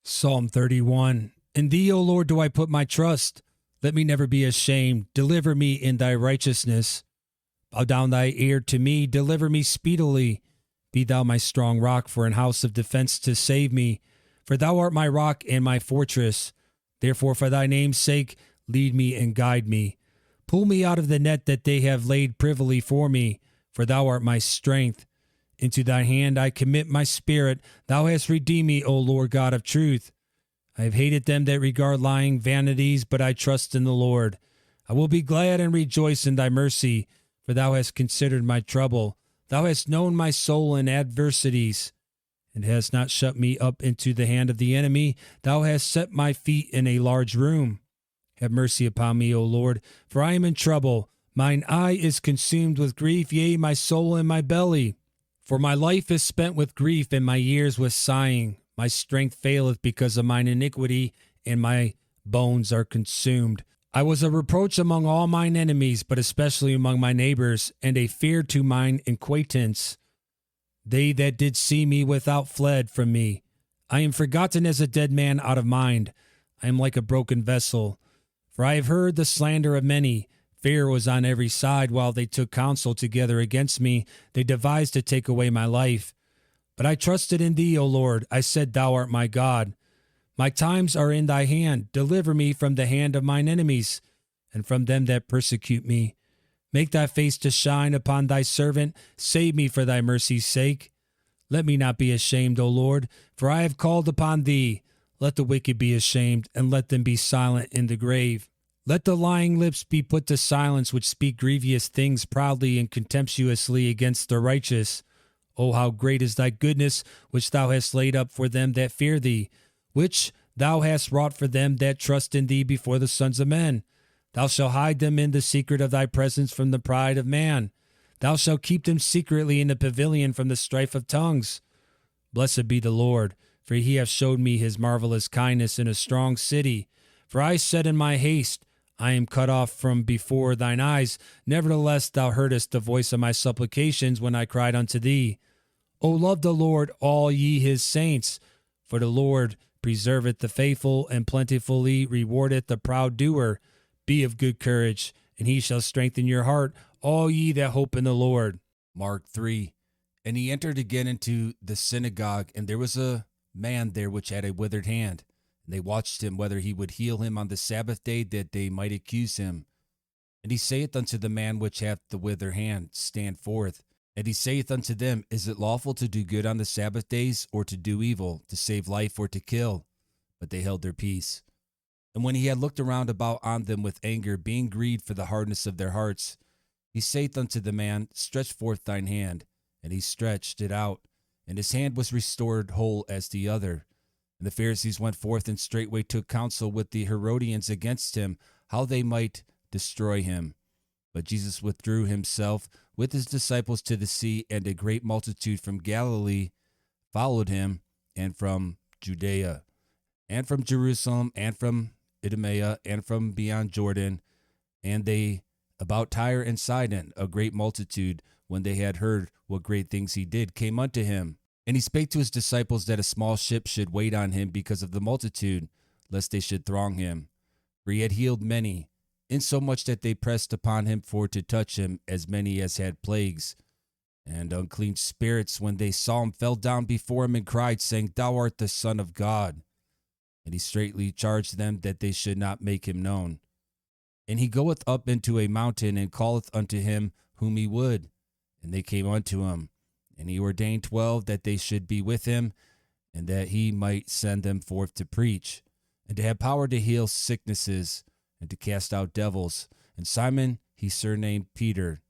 Psalm 31. In thee, O Lord, do I put my trust. Let me never be ashamed. Deliver me in thy righteousness. Bow down thy ear to me. Deliver me speedily. Be thou my strong rock for an house of defense to save me. For thou art my rock and my fortress. Therefore, for thy name's sake, lead me and guide me. Pull me out of the net that they have laid privily for me. For thou art my strength. Into thy hand I commit my spirit. Thou hast redeemed me, O Lord God of truth. I have hated them that regard lying vanities, but I trust in the Lord. I will be glad and rejoice in thy mercy, for thou hast considered my trouble. Thou hast known my soul in adversities, and hast not shut me up into the hand of the enemy. Thou hast set my feet in a large room. Have mercy upon me, O Lord, for I am in trouble. Mine eye is consumed with grief, yea, my soul in my belly. For my life is spent with grief, and my years with sighing. My strength faileth because of mine iniquity, and my bones are consumed. I was a reproach among all mine enemies, but especially among my neighbors, and a fear to mine acquaintance. They that did see me without fled from me. I am forgotten as a dead man out of mind. I am like a broken vessel. For I have heard the slander of many. Fear was on every side while they took counsel together against me. They devised to take away my life. But I trusted in thee, O Lord. I said, thou art my God. My times are in thy hand. Deliver me from the hand of mine enemies, and from them that persecute me. Make thy face to shine upon thy servant. Save me for thy mercy's sake. Let me not be ashamed, O Lord, for I have called upon thee. Let the wicked be ashamed, and let them be silent in the grave. Let the lying lips be put to silence, which speak grievous things proudly and contemptuously against the righteous. O how great is thy goodness, which thou hast laid up for them that fear thee, which thou hast wrought for them that trust in thee before the sons of men. Thou shalt hide them in the secret of thy presence from the pride of man. Thou shalt keep them secretly in the pavilion from the strife of tongues. Blessed be the Lord, for he hath showed me his marvelous kindness in a strong city. For I said in my haste, I am cut off from before thine eyes. Nevertheless, thou heardest the voice of my supplications when I cried unto thee. O love the Lord, all ye his saints, for the Lord preserveth the faithful, and plentifully rewardeth the proud doer. Be of good courage, and he shall strengthen your heart, all ye that hope in the Lord. Mark 3. And he entered again into the synagogue, and there was a man there which had a withered hand. And they watched him whether he would heal him on the Sabbath day, that they might accuse him. And he saith unto the man which hath the withered hand, Stand forth. And he saith unto them, Is it lawful to do good on the Sabbath days, or to do evil, to save life, or to kill? But they held their peace. And when he had looked around about on them with anger, being grieved for the hardness of their hearts, he saith unto the man, Stretch forth thine hand. And he stretched it out, and his hand was restored whole as the other. And the Pharisees went forth and straightway took counsel with the Herodians against him, how they might destroy him. But Jesus withdrew himself with his disciples to the sea, and a great multitude from Galilee followed him, and from Judea, and from Jerusalem, and from Idumea, and from beyond Jordan. And they about Tyre and Sidon, a great multitude, when they had heard what great things he did, came unto him. And he spake to his disciples that a small ship should wait on him because of the multitude, lest they should throng him. For he had healed many, insomuch that they pressed upon him for to touch him, as many as had plagues. And unclean spirits, when they saw him, fell down before him and cried, saying, Thou art the Son of God. And he straitly charged them that they should not make him known. And he goeth up into a mountain, and calleth unto him whom he would. And they came unto him. And he ordained 12 that they should be with him, and that he might send them forth to preach, and to have power to heal sicknesses, and to cast out devils. And Simon he surnamed Peter,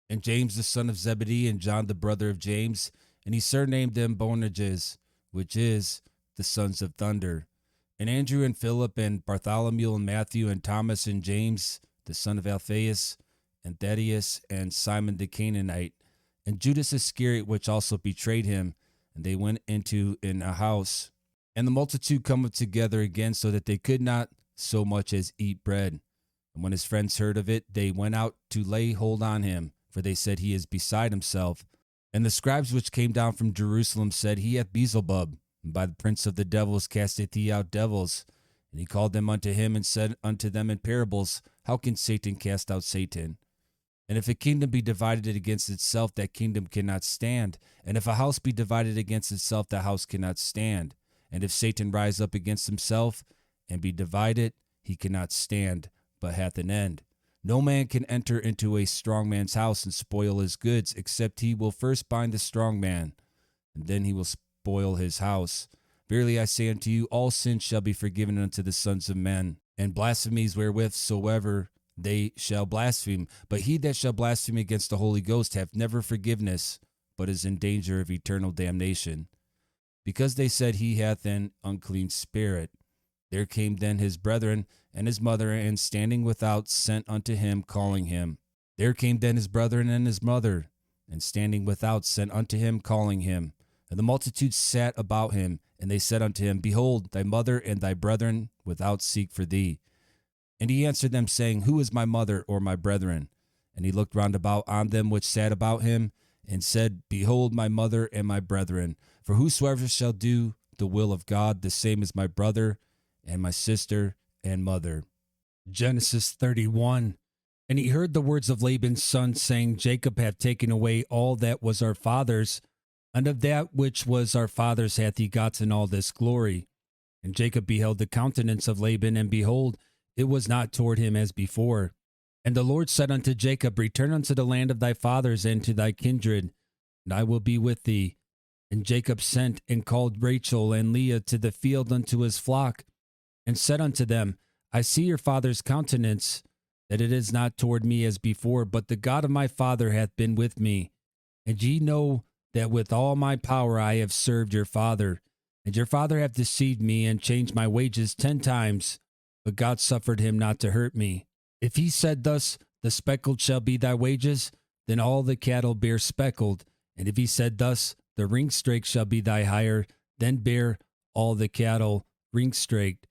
and James the son of Zebedee, and John the brother of James, and he surnamed them Boanerges, which is the sons of thunder. And Andrew and Philip, and Bartholomew, and Matthew, and Thomas, and James the son of Alphaeus, and Thaddeus, and Simon the Canaanite, and Judas Iscariot, which also betrayed him. And they went into in a house. And the multitude cometh together again, so that they could not so much as eat bread. And when his friends heard of it, they went out to lay hold on him, for they said, He is beside himself. And the scribes which came down from Jerusalem said, He hath Beelzebub, And by the prince of the devils casteth he out devils. And he called them unto him and said unto them in parables, How can Satan cast out Satan? And if a kingdom be divided against itself, that kingdom cannot stand. And if a house be divided against itself, that house cannot stand. And if Satan rise up against himself and be divided, he cannot stand, but hath an end. No man can enter into a strong man's house and spoil his goods, except he will first bind the strong man, and then he will spoil his house. Verily I say unto you, all sins shall be forgiven unto the sons of men, and blasphemies wherewith soever they shall blaspheme. But he that shall blaspheme against the Holy Ghost hath never forgiveness, but is in danger of eternal damnation. Because they said he hath an unclean spirit. There came then his brethren and his mother, and standing without sent unto him, calling him. There came then his brethren and his mother, and standing without sent unto him, calling him. And the multitude sat about him, and they said unto him, Behold, thy mother and thy brethren without seek for thee. And he answered them, saying, Who is my mother or my brethren? And he looked round about on them which sat about him, and said, Behold, my mother and my brethren. For whosoever shall do the will of God, the same is my brother and my sister and mother. Genesis 31. And he heard the words of Laban's son, saying, Jacob hath taken away all that was our father's, and of that which was our father's hath he gotten all this glory. And Jacob beheld the countenance of Laban, and behold, it was not toward him as before. And the Lord said unto Jacob, Return unto the land of thy fathers and to thy kindred, and I will be with thee. And Jacob sent and called Rachel and Leah to the field unto his flock, and said unto them, I see your father's countenance, that it is not toward me as before, but the God of my father hath been with me. And ye know that with all my power I have served your father. And your father hath deceived me, and changed my wages 10 times, but God suffered him not to hurt me. If he said thus, The speckled shall be thy wages, then all the cattle bear speckled. And if he said thus, The ringstraked shall be thy hire, then bear all the cattle ringstraked.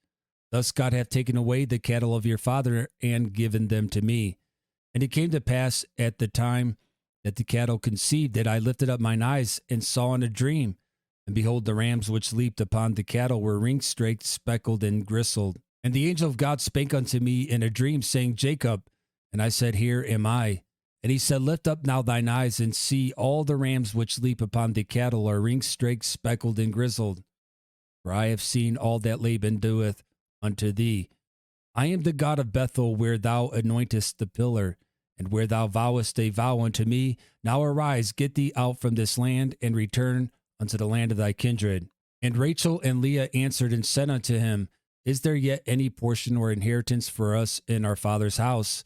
Thus God hath taken away the cattle of your father, and given them to me. And it came to pass at the time that the cattle conceived, that I lifted up mine eyes, and saw in a dream. And behold, the rams which leaped upon the cattle were ringstraked, speckled, and gristled. And the angel of God spake unto me in a dream, saying, Jacob. And I said, Here am I. And he said, Lift up now thine eyes, and see, all the rams which leap upon the cattle are ringstraked, speckled, and gristled. For I have seen all that Laban doeth unto thee. I am the God of Bethel, where thou anointest the pillar, and where thou vowest a vow unto me. Now arise, get thee out from this land, and return unto the land of thy kindred. And Rachel and Leah answered and said unto him, Is there yet any portion or inheritance for us in our father's house?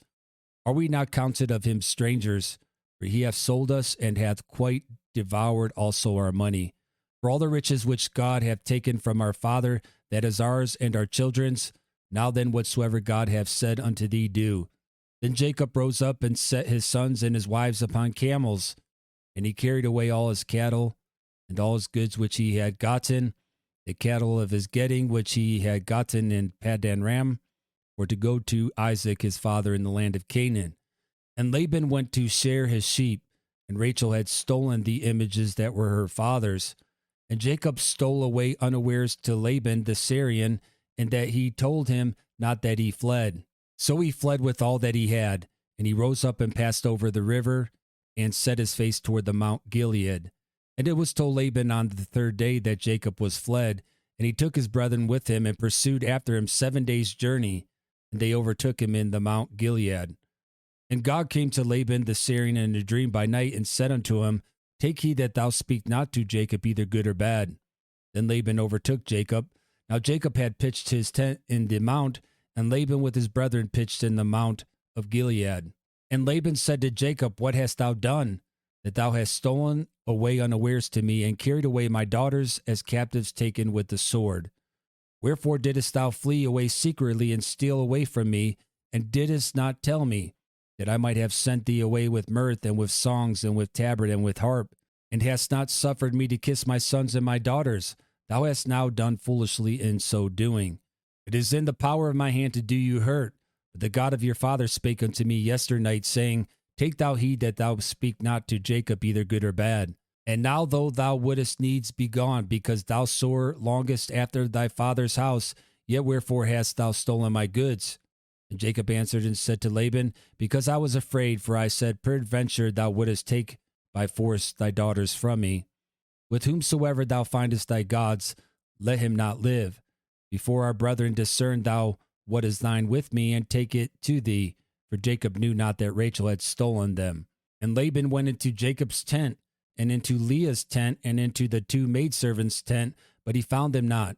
Are we not counted of him strangers? For he hath sold us, and hath quite devoured also our money. For all the riches which God hath taken from our father, that is ours and our children's. Now then, whatsoever God hath said unto thee, do. Then Jacob rose up and set his sons and his wives upon camels, and he carried away all his cattle and all his goods which he had gotten, the cattle of his getting which he had gotten in Paddan Ram, for to go to Isaac his father in the land of Canaan. And Laban went to share his sheep, and Rachel had stolen the images that were her father's. And Jacob stole away unawares to Laban the Syrian, and that he told him not that he fled. So he fled with all that he had, and he rose up and passed over the river, and set his face toward the Mount Gilead. And it was told Laban on the 3rd day that Jacob was fled, and he took his brethren with him, and pursued after him 7 days' journey, and they overtook him in the Mount Gilead. And God came to Laban the Syrian in a dream by night, and said unto him, Take heed that thou speak not to Jacob either good or bad. Then Laban overtook Jacob. Now Jacob had pitched his tent in the mount, and Laban with his brethren pitched in the mount of Gilead. And Laban said to Jacob, What hast thou done, that thou hast stolen away unawares to me, and carried away my daughters as captives taken with the sword? Wherefore didst thou flee away secretly, and steal away from me, and didst not tell me, that I might have sent thee away with mirth, and with songs, and with tabret, and with harp, and hast not suffered me to kiss my sons and my daughters? Thou hast now done foolishly in so doing. It is in the power of my hand to do you hurt. But the God of your father spake unto me yesternight, saying, Take thou heed that thou speak not to Jacob either good or bad. And now though thou wouldest needs be gone, because thou sore longest after thy father's house, yet wherefore hast thou stolen my goods? And Jacob answered and said to Laban, Because I was afraid, for I said, Peradventure thou wouldest take by force thy daughters from me. With whomsoever thou findest thy gods, let him not live. Before our brethren discern thou what is thine with me, and take it to thee. For Jacob knew not that Rachel had stolen them. And Laban went into Jacob's tent, and into Leah's tent, and into the two maidservants' tent, but he found them not.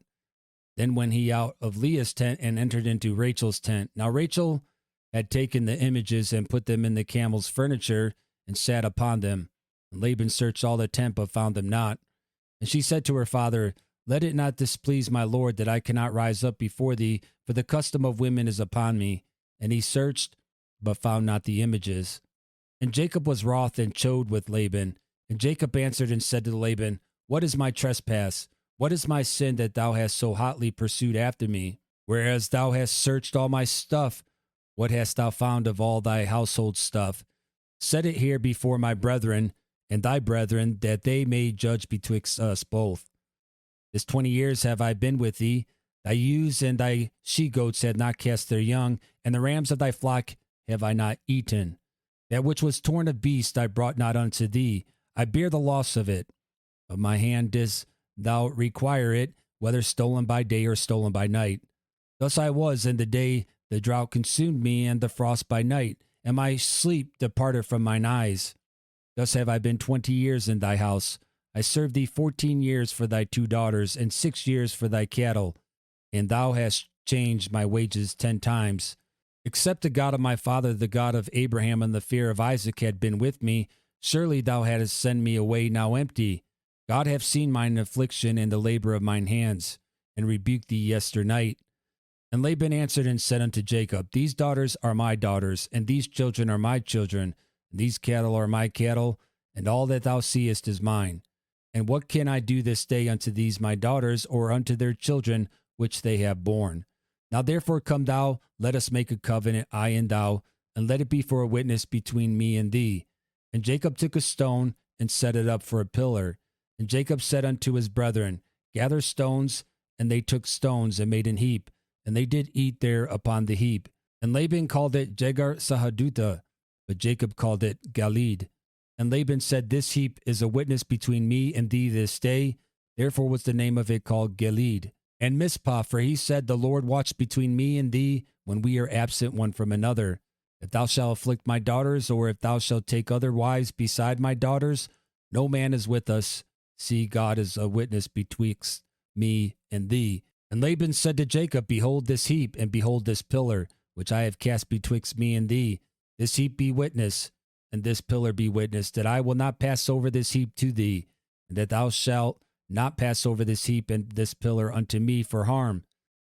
Then went he out of Leah's tent, and entered into Rachel's tent. Now Rachel had taken the images, and put them in the camel's furniture, and sat upon them. And Laban searched all the tent, but found them not. And she said to her father, Let it not displease my lord, that I cannot rise up before thee, for the custom of women is upon me. And he searched, but found not the images. And Jacob was wroth and chode with Laban. And Jacob answered and said to Laban, What is my trespass? What is my sin that thou hast so hotly pursued after me? Whereas thou hast searched all my stuff, what hast thou found of all thy household stuff? Set it here before my brethren and thy brethren, that they may judge betwixt us both. This 20 years have I been with thee. Thy ewes and thy she-goats had not cast their young, and the rams of thy flock have I not eaten. That which was torn of beast I brought not unto thee. I bear the loss of it. Of my hand didst thou require it, whether stolen by day or stolen by night. Thus I was in the day the drought consumed me, and the frost by night, and my sleep departed from mine eyes. Thus have I been 20 years in thy house. I served thee 14 years for thy 2 daughters, and 6 years for thy cattle. And thou hast changed my wages 10 times. Except the God of my father, the God of Abraham, and the fear of Isaac had been with me, surely thou hadst sent me away now empty. God hath seen mine affliction and the labor of mine hands, and rebuked thee yesternight. And Laban answered and said unto Jacob, These daughters are my daughters, and these children are my children, and these cattle are my cattle, and all that thou seest is mine. And what can I do this day unto these my daughters, or unto their children which they have borne? Now therefore come thou, let us make a covenant, I and thou, and let it be for a witness between me and thee. And Jacob took a stone, and set it up for a pillar. And Jacob said unto his brethren, Gather stones. And they took stones, and made an heap, and they did eat there upon the heap. And Laban called it Jegar Sahadutha, but Jacob called it Galid. And Laban said, This heap is a witness between me and thee this day. Therefore was the name of it called Galid. And Mizpah, for he said, The Lord watch between me and thee when we are absent one from another. If thou shalt afflict my daughters, or if thou shalt take other wives beside my daughters, no man is with us. See, God is a witness betwixt me and thee. And Laban said to Jacob, Behold this heap, and behold this pillar, which I have cast betwixt me and thee. This heap be witness, and this pillar be witness, that I will not pass over this heap to thee, and that thou shalt not pass over this heap and this pillar unto me for harm.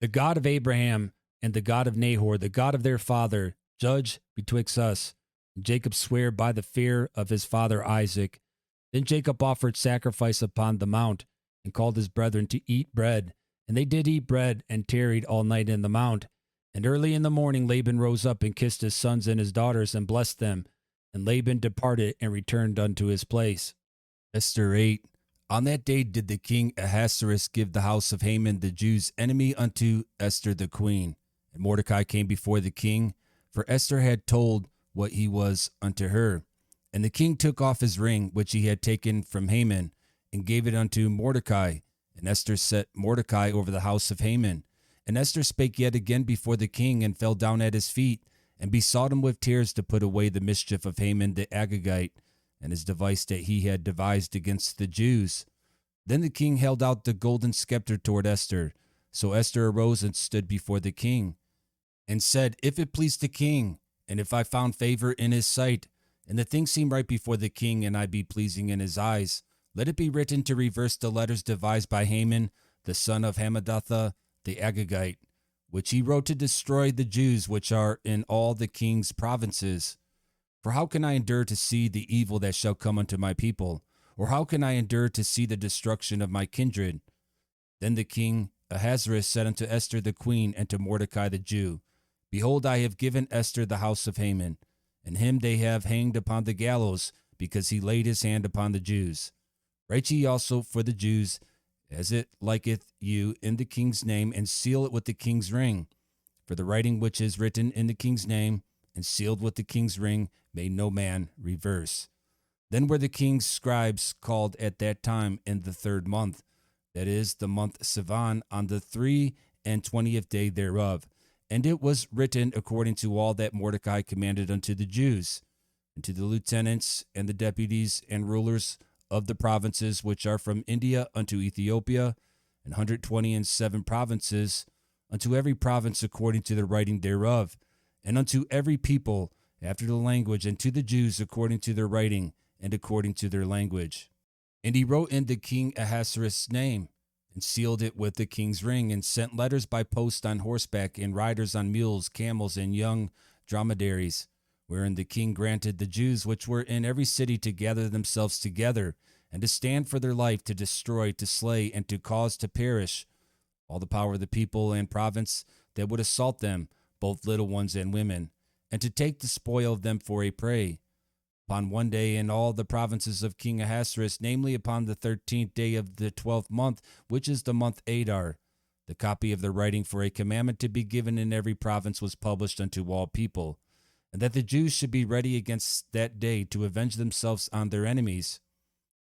The God of Abraham and the God of Nahor, the God of their father, judge betwixt us. And Jacob sware by the fear of his father Isaac. Then Jacob offered sacrifice upon the mount, and called his brethren to eat bread. And they did eat bread, and tarried all night in the mount. And early in the morning Laban rose up, and kissed his sons and his daughters, and blessed them. And Laban departed, and returned unto his place. Esther 8. On that day did the king Ahasuerus give the house of Haman the Jews' enemy unto Esther the queen. And Mordecai came before the king, for Esther had told what he was unto her. And the king took off his ring, which he had taken from Haman, and gave it unto Mordecai. And Esther set Mordecai over the house of Haman. And Esther spake yet again before the king, and fell down at his feet, and besought him with tears to put away the mischief of Haman the Agagite, and his device that he had devised against the Jews. Then the king held out the golden sceptre toward Esther. So Esther arose and stood before the king, and said, If it please the king, and if I found favor in his sight, and the thing seem right before the king, and I be pleasing in his eyes, let it be written to reverse the letters devised by Haman, the son of Hammedatha the Agagite, which he wrote to destroy the Jews which are in all the king's provinces. For how can I endure to see the evil that shall come unto my people? Or how can I endure to see the destruction of my kindred? Then the king Ahasuerus said unto Esther the queen, and to Mordecai the Jew, Behold, I have given Esther the house of Haman, and him they have hanged upon the gallows, because he laid his hand upon the Jews. Write ye also for the Jews, as it liketh you, in the king's name, and seal it with the king's ring. For the writing which is written in the king's name, and sealed with the king's ring, may no man reverse. Then were the king's scribes called at that time in the 3rd month, that is, the month Sivan, on the 23rd day thereof. And it was written according to all that Mordecai commanded unto the Jews, and to the lieutenants, and the deputies, and rulers of the provinces which are from India unto Ethiopia, and 127 provinces, unto every province according to the writing thereof, and unto every people after the language, and to the Jews according to their writing, and according to their language. And he wrote in the king Ahasuerus' name, and sealed it with the king's ring, and sent letters by post on horseback, and riders on mules, camels, and young dromedaries, wherein the king granted the Jews which were in every city to gather themselves together, and to stand for their life, to destroy, to slay, and to cause to perish all the power of the people and province that would assault them, both little ones and women, and to take the spoil of them for a prey. Upon one day in all the provinces of King Ahasuerus, namely upon the 13th day of the 12th month, which is the month Adar, the copy of the writing for a commandment to be given in every province was published unto all people, and that the Jews should be ready against that day to avenge themselves on their enemies.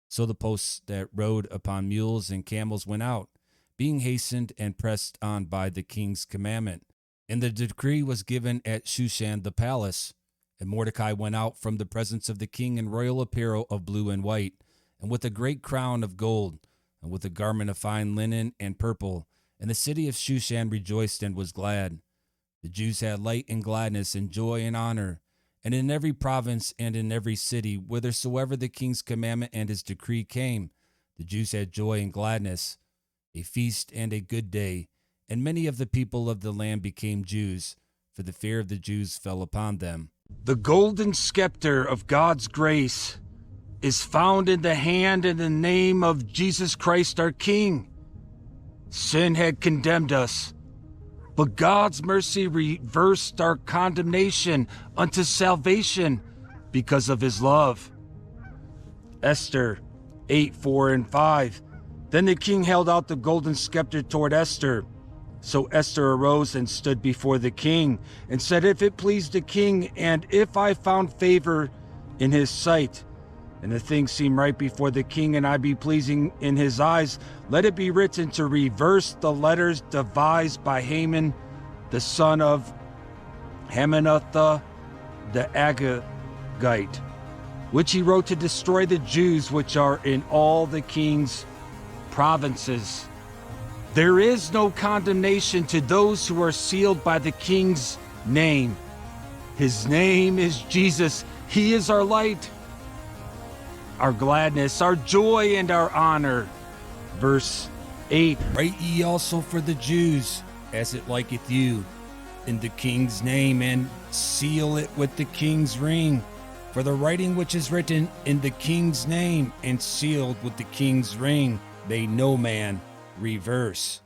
So the posts that rode upon mules and camels went out, being hastened and pressed on by the king's commandment. And the decree was given at Shushan the palace. And Mordecai went out from the presence of the king in royal apparel of blue and white, and with a great crown of gold, and with a garment of fine linen and purple. And the city of Shushan rejoiced and was glad. The Jews had light and gladness and joy and honor. And in every province and in every city, whithersoever the king's commandment and his decree came, the Jews had joy and gladness, a feast and a good day. And many of the people of the land became Jews, for the fear of the Jews fell upon them. The golden scepter of God's grace is found in the hand and the name of Jesus Christ our King. Sin had condemned us, but God's mercy reversed our condemnation unto salvation because of his love. Esther 8:4-5. Then the king held out the golden scepter toward Esther. So Esther arose and stood before the king, and said, If it pleased the king, and if I found favor in his sight, and the thing seem right before the king, and I be pleasing in his eyes, let it be written to reverse the letters devised by Haman, the son of Hammedatha the Agagite, which he wrote to destroy the Jews which are in all the king's provinces. There is no condemnation to those who are sealed by the king's name. His name is Jesus. He is our light, our gladness, our joy, and our honor. Verse 8. Write ye also for the Jews, as it liketh you, in the king's name, and seal it with the king's ring. For the writing which is written in the king's name, and sealed with the king's ring, may no man reverse.